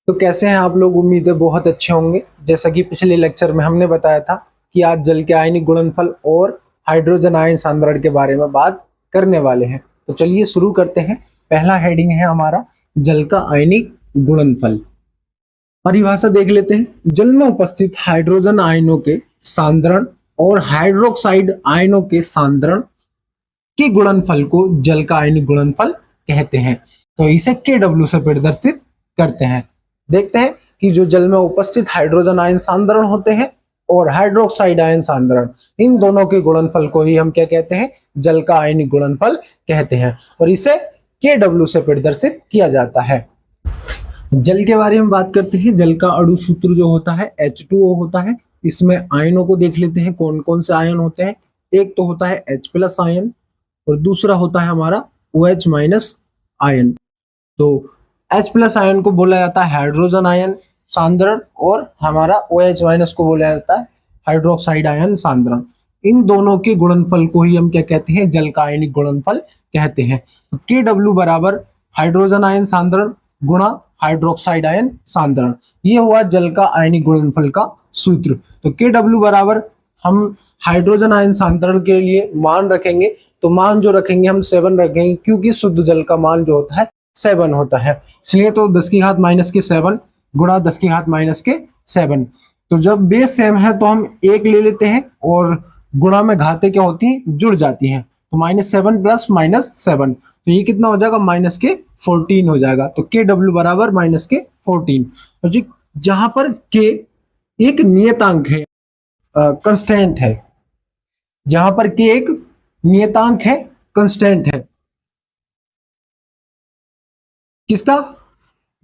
तो कैसे हैं आप लोग? उम्मीद है बहुत अच्छे होंगे। जैसा कि पिछले लेक्चर में हमने बताया था कि आज जल के आयनिक गुणनफल और हाइड्रोजन आयन सांद्रण के बारे में बात करने वाले हैं। तो चलिए शुरू करते हैं। पहला हेडिंग है हमारा जल का आयनिक गुणनफल। परिभाषा देख लेते हैं। जल में उपस्थित हाइड्रोजन आयनों के सांद्रण और हाइड्रोक्साइड आयनों के सांद्रण के गुणनफल को जल का आयनिक गुणनफल कहते हैं। तो इसे KW से प्रदर्शित करते हैं। देखते हैं कि जो जल में उपस्थित हाइड्रोजन आयन सांद्रण होते हैं और हाइड्रोक्साइड आयन सांद्रण, इन दोनों के गुणनफल को ही हम क्या कहते हैं? जल का आयनिक गुणनफल कहते हैं और इसे KW से प्रदर्शित किया जाता है। जल के बारे में बात करते हैं। जल का अणु सूत्र जो होता है H2O होता है। इसमें आयनों को देख लेते हैं, कौन कौन से आयन होते हैं। एक तो होता है H+ आयन और दूसरा होता है हमारा OH- आयन। तो H+ आयन को बोला जाता है हाइड्रोजन आयन सांद्रण और हमारा OH- को बोला जाता है हाइड्रोक्साइड आयन सांद्रण। इन दोनों के गुणनफल को ही हम क्या कहते हैं? जल का आयनिक गुणनफल कहते हैं। तो KW बराबर हाइड्रोजन आयन सांद्रण गुणा हाइड्रोक्साइड आयन सांद्रण, ये हुआ जल का आयनिक गुणनफल का सूत्र। तो KW बराबर हम हाइड्रोजन आयन सांद्रण के लिए मान रखेंगे, तो मान जो रखेंगे हम 7 रखेंगे, क्योंकि शुद्ध जल का मान जो होता है 7 होता है, इसलिए तो 10⁻⁻7 गुणा 10⁻⁻7। तो जब बेस सेम है तो हम 1 ले लेते हैं और गुणा में घातें क्या होती हैं? जुड़ जाती हैं। तो -7 + -7, तो ये कितना हो जाएगा? -14 हो जाएगा। तो KW बराबर -14। और जी जहां पर K एक नियतांक है, कंस्टेंट है, जहां पर K एक नियतांक है, कंस्टेंट है, किसका?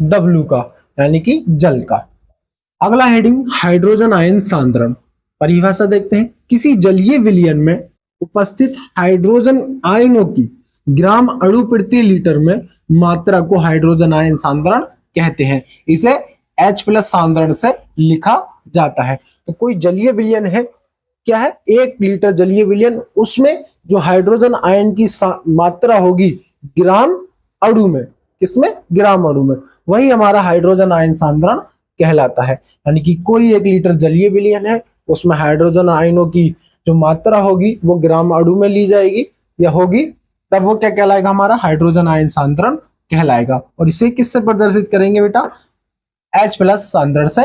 W का, यानी कि जल का। अगला हेडिंग हाइड्रोजन आयन सांद्रण। परिभाषा देखते हैं। किसी जलीय विलयन में उपस्थित हाइड्रोजन आयनों की ग्राम अणु प्रति लीटर में मात्रा को हाइड्रोजन आयन सांद्रण कहते हैं। इसे H+ सांद्रण से लिखा जाता है। तो कोई जलीय विलयन है, क्या है? 1 लीटर जलीय विलयन, उसमें जो हाइड्रोजन आयन की मात्रा होगी ग्राम अणु में, किसमें? ग्राम अणु में, वही हमारा हाइड्रोजन आयन सांद्रण कहलाता है। यानी कि कोई 1 लीटर जलीय विलयन है, उसमें हाइड्रोजन आयनों की जो मात्रा होगी वो ग्राम अणु में ली जाएगी या होगी, तब वो क्या कहलाएगा? हमारा हाइड्रोजन आयन सांद्रण कहलाएगा। और इसे किससे प्रदर्शित करेंगे बेटा? H+ सांद्रण से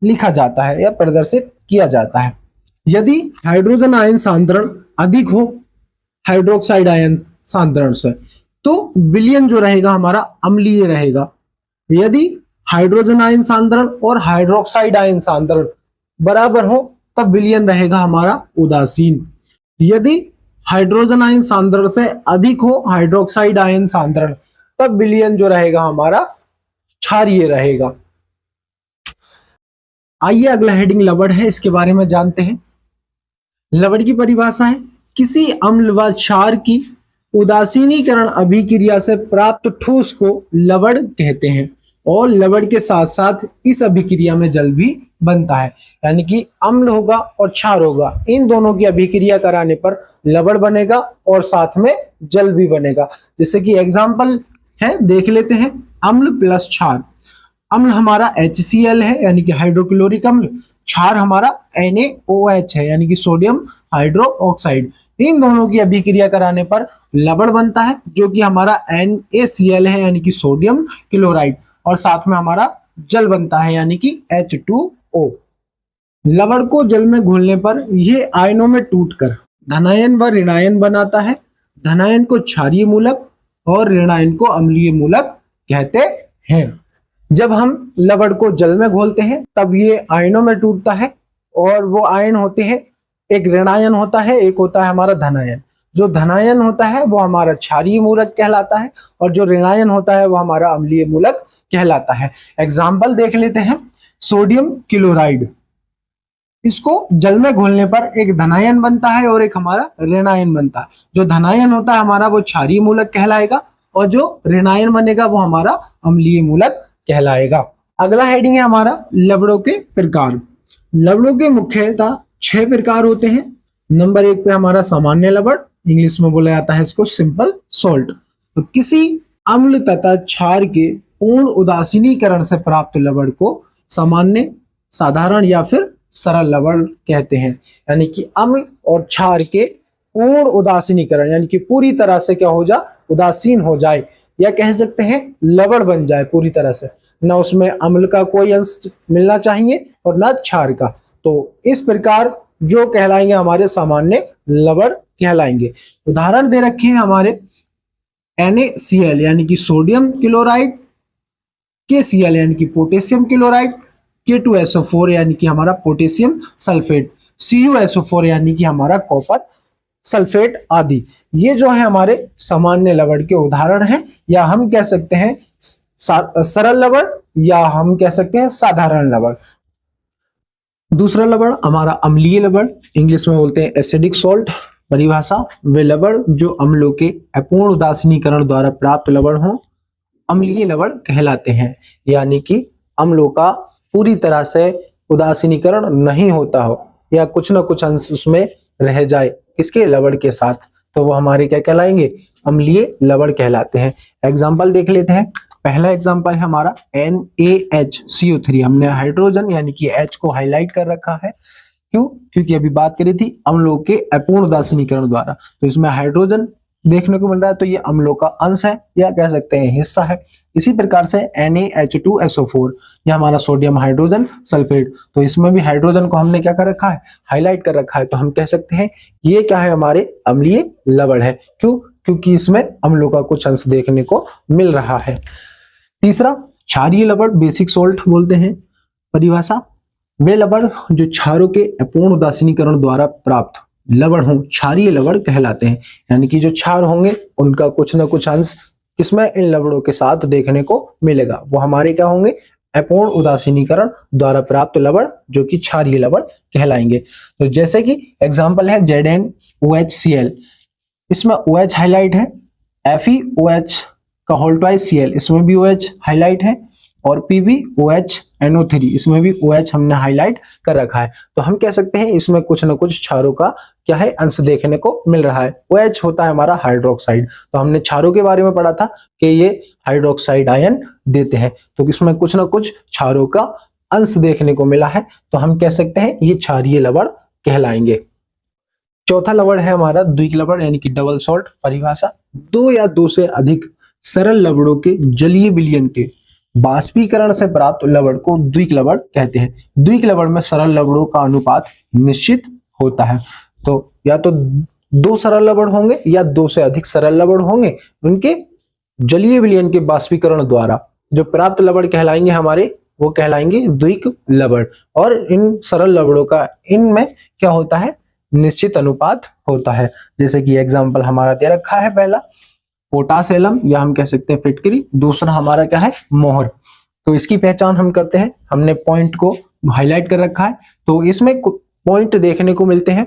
लिखा जाता है या प्रदर्शित किया जाता है। यदि हाइड्रोजन आयन सांद्रण अधिक हो हाइड्रोक्साइड आयन सांद्रण से, तो विलयन जो रहेगा हमारा अम्लीय रहेगा। यदि हाइड्रोजन आयन सांद्रण और हाइड्रोक्साइड आयन सांद्रण बराबर हो, तब विलयन रहेगा हमारा उदासीन। यदि हाइड्रोजन आयन सांद्रण से अधिक हो हाइड्रोक्साइड आयन सांद्रण, तब विलयन जो रहेगा हमारा क्षारीय रहेगा। आइए अगला हेडिंग लवण है, इसके बारे में जानते हैं। लवण की परिभाषा है। किसी अम्ल व क्षार की उदासीनीकरण अभिक्रिया से प्राप्त ठोस को लवण कहते हैं और लवण के साथ साथ इस अभिक्रिया में जल भी बनता है। यानी कि अम्ल होगा और क्षार होगा, इन दोनों की अभिक्रिया कराने पर लवण बनेगा और साथ में जल भी बनेगा। जैसे कि एग्जाम्पल है, देख लेते हैं। अम्ल प्लस क्षार। अम्ल हमारा HCl है, यानी कि हाइड्रोक्लोरिक अम्ल। क्षार हमारा NaOH है, यानी कि सोडियम हाइड्रोक्साइड। इन दोनों की अभिक्रिया कराने पर लवण बनता है, जो कि हमारा NaCl है, यानी कि सोडियम क्लोराइड, और साथ में हमारा जल बनता है, यानी कि H2O। लवण को जल में घोलने पर यह आयनों में टूटकर धनायन व ऋणायन बनाता है। धनायन को क्षारीय मूलक और ऋणायन को अम्लीय मूलक कहते हैं। जब हम लवण को जल में घोलते हैं तब ये आयनों में टूटता है, और वो आयन होते हैं, एक ऋणायन होता है, एक होता है हमारा धनायन। जो धनायन होता है वो हमारा क्षारीय मूलक कहलाता है और जो ऋणायन होता है वो हमारा अम्लीय मूलक कहलाता है। एग्जाम्पल देख लेते हैं। सोडियम क्लोराइड, इसको जल में घोलने पर एक धनायन बनता है और एक हमारा ऋणायन बनता है। जो धनायन होता है हमारा वो क्षारीय मूलक कहलाएगा और जो ऋणायन बनेगा वो हमारा अम्लीय मूलक कहलाएगा। अगला हेडिंग है हमारा लवणों के प्रकार। लवणों के मुख्यतः 6 प्रकार होते हैं। नंबर 1 पे हमारा सामान्य लवण, इंग्लिश में बोला जाता है इसको सिंपल सॉल्ट। तो किसी अम्ल तथा क्षार के पूर्ण उदासीनीकरण से प्राप्त लवण को सामान्य, साधारण या फिर सरल लवण कहते हैं। यानी कि अम्ल और क्षार के पूर्ण उदासीनीकरण यानी कि पूरी तरह से क्या हो जाए, उदासीन हो जाए, या कह सकते हैं लवण बन जाए पूरी तरह से, ना उसमें अम्ल का कोई अंश मिलना चाहिए और ना क्षार का। तो इस प्रकार जो कहलाएंगे हमारे सामान्य लवण कहलाएंगे। उदाहरण दे रखे हैं हमारे NaCl यानी कि सोडियम क्लोराइड, KCl यानी कि पोटेशियम क्लोराइड, K2SO4 यानी कि हमारा पोटेशियम सल्फेट, CuSO4 यानी कि हमारा कॉपर सल्फेट आदि। ये जो है हमारे सामान्य लवण के उदाहरण हैं, या हम कह सकते हैं सरल लवण, या हम कह सकते हैं साधारण लवण। दूसरा लवण हमारा अम्लीय लवण, इंग्लिश में बोलते हैं एसिडिक सॉल्ट। परिभाषा, वे लवण जो अम्लों के अपूर्ण उदासीनीकरण द्वारा प्राप्त लवण हो अम्लीय लवण कहलाते हैं। यानी कि अम्लों का पूरी तरह से उदासीनीकरण नहीं होता हो या कुछ ना कुछ अंश उसमें रह जाए किसके, लवण के साथ, तो वो हमारे क्या कहलाएंगे, अम्लीय लवण कहलाते हैं। एग्जाम्पल देख लेते हैं। पहला एग्जाम्पल है हमारा NaHCO3। हमने हाइड्रोजन यानी कि H को हाईलाइट कर रखा है, क्यों, क्योंकि अभी बात करी थी अम्लों के अपूर्ण उदासीनीकरण द्वारा, तो इसमें हाइड्रोजन देखने को मिल रहा है, तो ये अम्लों का अंश है या कह सकते हैं हिस्सा है। इसी प्रकार से NaH2SO4, ये हमारा सोडियम हाइड्रोजन सल्फेट, तो इसमें भी हाइड्रोजन को हमने क्या कर रखा है, हाईलाइट कर रखा है, तो हम कह सकते हैं ये क्या है, हमारे अम्लीय लवण है। क्यों, क्योंकि इसमें अम्लों का कुछ अंश देखने को मिल रहा है। तीसरा क्षारीय लवण, बेसिक सोल्ट बोलते हैं। परिभाषा, वे लवण जो क्षारों के अपूर्ण उदासीनीकरण द्वारा प्राप्त लवण हो क्षारीय लवण कहलाते हैं। यानी कि जो क्षार होंगे उनका कुछ ना कुछ अंश इसमें इन लवणों के साथ देखने को मिलेगा, वो हमारे क्या होंगे, अपूर्ण उदासीनीकरण द्वारा प्राप्त लवण, जो कि क्षारीय लवण कहलाएंगे। तो जैसे कि एग्जांपल है ZnOHCl, इसमें OH हाईलाइट है, FeOH का होल ट्वाइस Cl, इसमें भी OH हाईलाइट है, और PbOHNO3, इसमें भी OH हमने हाईलाइट कर रखा है। तो हम कह सकते हैं इसमें कुछ ना कुछ क्षारों का क्या है, अंश देखने को मिल रहा है। OH होता है हमारा हाइड्रोक्साइड, तो हमने क्षारों के बारे में पढ़ा था कि ये हाइड्रोक्साइड आयन देते हैं, तो इसमें कुछ ना कुछ क्षारों का अंश देखने को मिला है, तो हम कह सकते हैं ये क्षारीय लवण कहलाएंगे। चौथा लवण है हमारा द्विक लवण यानी कि डबल सॉल्ट। परिभाषा, दो या दो से अधिक सरल लवणों के जलीय विलयन के बाष्पीकरण से प्राप्त लवण को द्विक लवण कहते हैं। द्विक लवण में सरल लवणों का अनुपात निश्चित होता है, तो या तो दो सरल लवण होंगे या दो से अधिक सरल लवण होंगे, उनके जलीय विलयन के बाष्पीकरण द्वारा जो प्राप्त लवण कहलाएंगे हमारे, वो कहलाएंगे द्विक लवण। और इन सरल लवणों का इनमें क्या होता है, निश्चित अनुपात होता है। जैसे कि एग्जाम्पल हमारा दे रखा है, पहला पोटास एलम या हम कह सकते हैं फिटकरी, दूसरा हमारा क्या है, मोहर। तो इसकी पहचान हम करते हैं, हमने पॉइंट को हाईलाइट कर रखा है, तो इसमें पॉइंट देखने को मिलते हैं,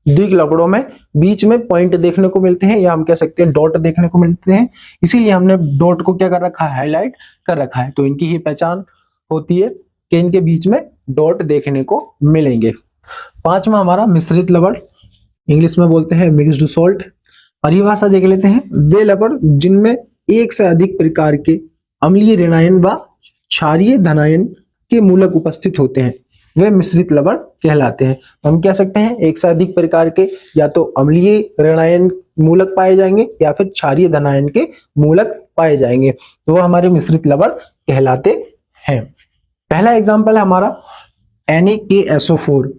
द्विक लवणों में बीच में पॉइंट देखने को मिलते हैं, या हम कह सकते हैं डॉट देखने को मिलते हैं, इसीलिए हमने डॉट को क्या कर रखा है, हाईलाइट कर रखा है। तो इनकी ही पहचान होती है कि इनके बीच में डॉट देखने को मिलेंगे। पांचवा हमारा मिश्रित लवण, इंग्लिश में बोलते हैं मिक्स्ड सॉल्ट। परिभाषा देख लेते हैं, वे लवण जिनमें एक से अधिक प्रकार के अम्लीय ऋणायन व क्षारीय धनायन के मूलक उपस्थित होते हैं, वे मिश्रित लवण कहलाते हैं। तो हम कह सकते हैं एक से अधिक प्रकार के या तो अम्लीय ऋणायन मूलक पाए जाएंगे या फिर क्षारीय धनायन के मूलक पाए जाएंगे, तो वो हमारे मिश्रित लवण कहलाते हैं। पहला एग्जाम्पल है हमारा NaKSO4।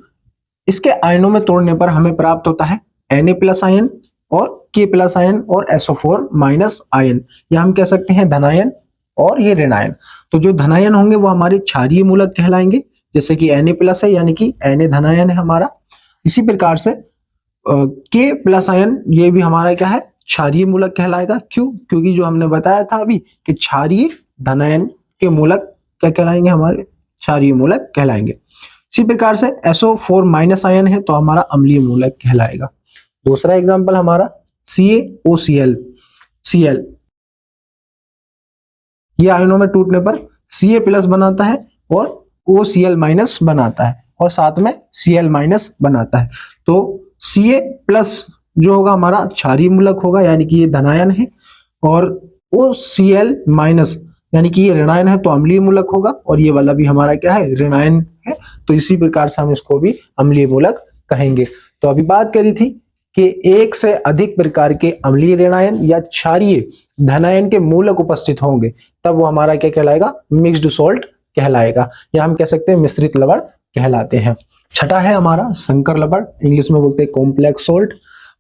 इसके आयनों में तोड़ने पर हमें प्राप्त होता है Na+ आयन और K+ आयन और SO4- आयन, या हम कह सकते हैं धनायन और ये ऋणायन। तो जो धनायन होंगे वो हमारे क्षारीय मूलक कहलाएंगे, जैसे कि Na+ है यानी कि Na धनायन है हमारा। इसी प्रकार से K+ आयन ये भी हमारा क्या है, क्षारीय मूलक कहलाएगा। क्यों, क्योंकि जो हमने बताया था अभी कि क्षारीय धनायन के मूलक क्या कहलाएंगे, हमारे क्षारीय मूलक कहलाएंगे। इसी प्रकार से SO4- आयन है तो हमारा अम्लीय मूलक कहलाएगा। दूसरा एग्जांपल हमारा CaOCl। Cl ये आयनों में टूटने पर Ca+ बनाता है और OCl- बनाता है और साथ में Cl- बनाता है। तो Ca+ जो होगा हमारा क्षारीय मूलक होगा, यानी कि ये धनायन है, और OCl- यानी कि ये ऋणायन है तो अम्लीय मूलक होगा, और ये वाला भी हमारा क्या है, ऋणायन है, तो इसी प्रकार से हम इसको भी अम्लीय मूलक कहेंगे। तो अभी बात करी थी कि एक से अधिक प्रकार के अम्लीय ऋणायन या क्षारीय धनायन के मूलक उपस्थित होंगे तब वो हमारा क्या कहलाएगा, मिक्स्ड सॉल्ट कहलाएगा, या हम कह सकते हैं मिश्रित लवण कहलाते हैं। छठा है हमारा संकर लवण, इंग्लिश में बोलते हैं कॉम्प्लेक्स सॉल्ट।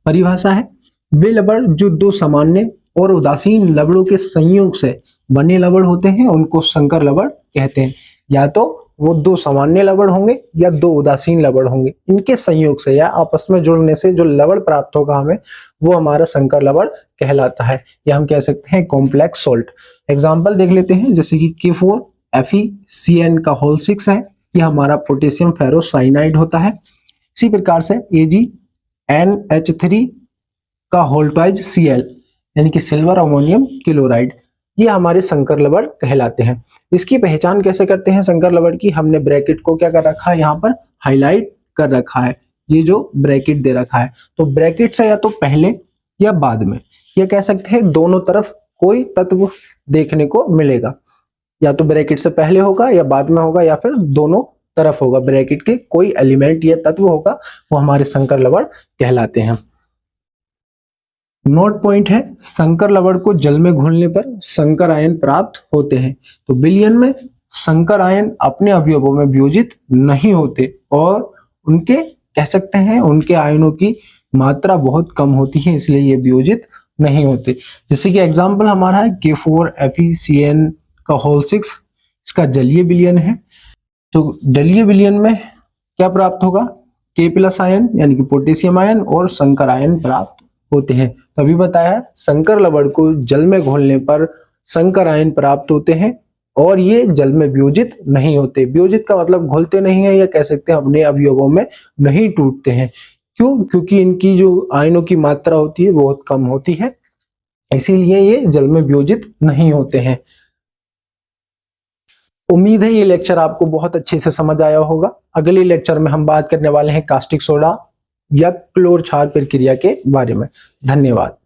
परिभाषा है, वे लवण जो दो सामान्य और उदासीन लवणों के संयोग से बने लवण होते हैं उनको संकर लवण कहते हैं। या तो वो दो सामान्य लवण होंगे या दो उदासीन लवण होंगे, इनके संयोग से या आपस में जुड़ने से जो लवण प्राप्त होगा हमें, वो हमारा संकर लवण कहलाता है, या हम कह सकते हैं कॉम्प्लेक्स सॉल्ट। एग्जाम्पल देख लेते हैं, जैसे कि K4FeCN का होल 6 है, ये हमारा पोटेशियम फेरोसाइनाइड होता है। इसी प्रकार से AgNH3 का होल ट्वाइज Cl यानी कि सिल्वर अमोनियम क्लोराइड, ये हमारे संकर लवण कहलाते हैं। इसकी पहचान कैसे करते हैं संकर लवण की, हमने ब्रैकेट को क्या कर रखा है, यहाँ पर हाईलाइट कर रखा है, ये जो ब्रैकेट दे रखा है, तो ब्रैकेट से या तो पहले या बाद में, ये कह सकते हैं दोनों तरफ कोई तत्व देखने को मिलेगा, या तो ब्रैकेट से पहले होगा या बाद में होगा, या फिर दोनों तरफ होगा, ब्रैकेट के कोई एलिमेंट या तत्व होगा, वो हमारे संकर लवण कहलाते हैं। नोट पॉइंट है, संकर लवण को जल में घुलने पर संकर आयन प्राप्त होते हैं। तो विलयन में संकर आयन अपने अवयवों में वियोजित नहीं होते और उनके कह सकते हैं उनके आयनों की मात्रा बहुत कम होती है, इसलिए ये वियोजित नहीं होते। जैसे कि एग्जाम्पल हमारा है K4FeCN का होल 6, इसका जलीय विलयन है। तो जलीय विलयन में क्या प्राप्त होगा, K+ आयन यानी कि पोटेशियम आयन और संकर आयन प्राप्त होते हैं। तभी बताया संकर लवण को जल में घोलने पर संकर आयन प्राप्त होते हैं और ये जल में वियोजित नहीं होते। वियोजित का मतलब घुलते नहीं है, या कह सकते हैं अपने अवयवों में नहीं टूटते हैं। क्यों? क्योंकि इनकी जो आयनों की मात्रा होती है बहुत कम होती है, इसीलिए ये जल में वियोजित नहीं होते हैं। उम्मीद है ये लेक्चर आपको बहुत अच्छे से समझ आया होगा। अगले लेक्चर में हम बात करने वाले हैं कास्टिक सोडा या क्लोर क्षार प्रक्रिया के बारे में। धन्यवाद।